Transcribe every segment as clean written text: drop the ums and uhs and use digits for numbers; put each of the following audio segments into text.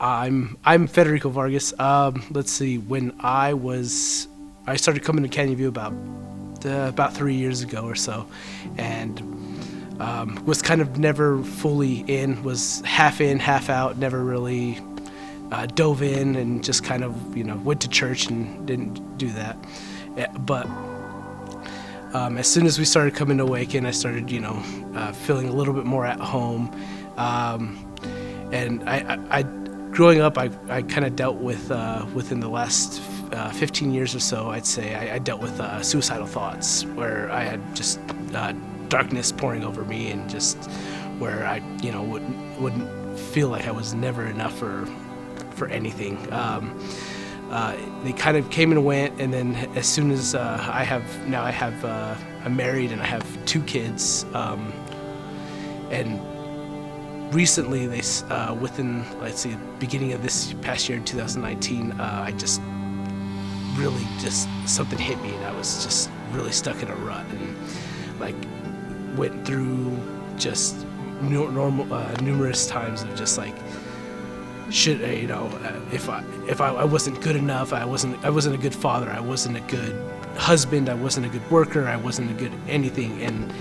I'm Federico Vargas. Let's see. When I started coming to Canyon View about 3 years ago or so, and was kind of never fully in. Was half in, half out. Never really dove in, and just kind of went to church and didn't do that. But as soon as we started coming to Awaken, I started feeling a little bit more at home. And I growing up, I kind of dealt with within the last 15 years or so, I'd say I dealt with suicidal thoughts, where I had just darkness pouring over me, and just where I wouldn't feel like I was never enough for anything. They kind of came and went, and then as soon as I'm married and I have 2 kids, and recently they within, let's see, beginning of this past year in 2019, I just really something hit me, and I was just really stuck in a rut, and like went through just numerous times of just like, should if I wasn't good enough, I wasn't a good father, I wasn't a good husband, I wasn't a good worker, I wasn't a good anything. And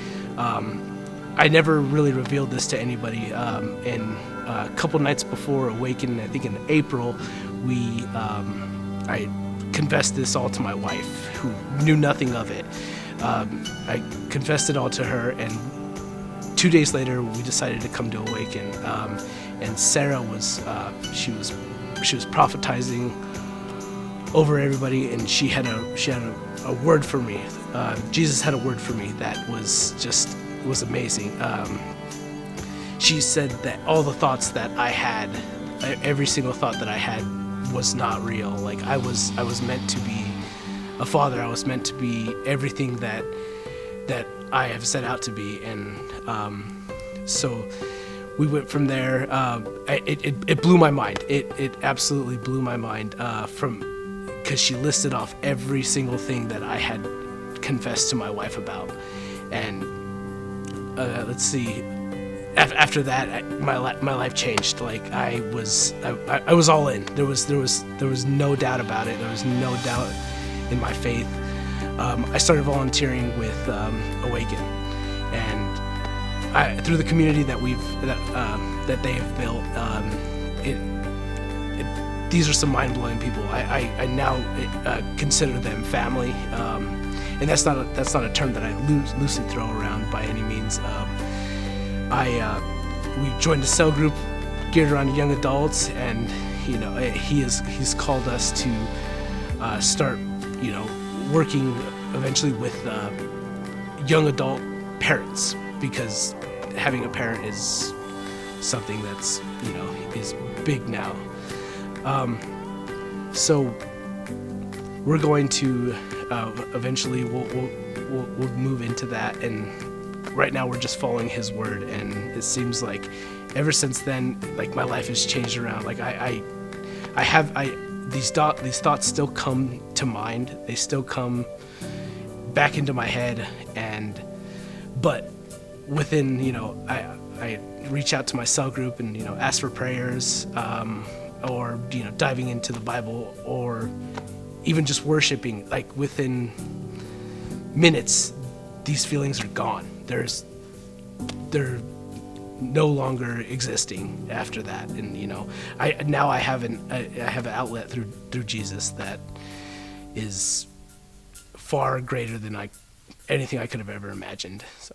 I never really revealed this to anybody. And a couple nights before Awaken, I think in April, I confessed this all to my wife, who knew nothing of it. I confessed it all to her, and 2 days later we decided to come to Awaken. And Sarah was prophetizing over everybody, and she had a word for me. Jesus had a word for me that was amazing. She said that all the thoughts that I had, every single thought that I had, was not real. Like I was meant to be a father. I was meant to be everything that I have set out to be. And so we went from there. It blew my mind. It absolutely blew my mind, because she listed off every single thing that I had confessed to my wife about. And let's see, after that, my life changed. Like I was all in. There was no doubt about it. There was no doubt in my faith. I started volunteering with Awaken, and through the community that they have built, these are some mind-blowing people. I now consider them family, and that's not a term that I loosely throw around by any means. We joined a cell group geared around young adults, and he's called us to start working eventually with young adult parents, because having a parent is something that's is big now. So we're going to eventually we'll move into that, and right now we're just following his word, and it seems like ever since then, like my life has changed around. Like these thoughts still come to mind. They still come back into my head, but within, I reach out to my cell group and ask for prayers, or diving into the Bible, or even just worshiping. Like within minutes, these feelings are gone. They're no longer existing after that. And I have an outlet through Jesus that is far greater than anything I could have ever imagined. So.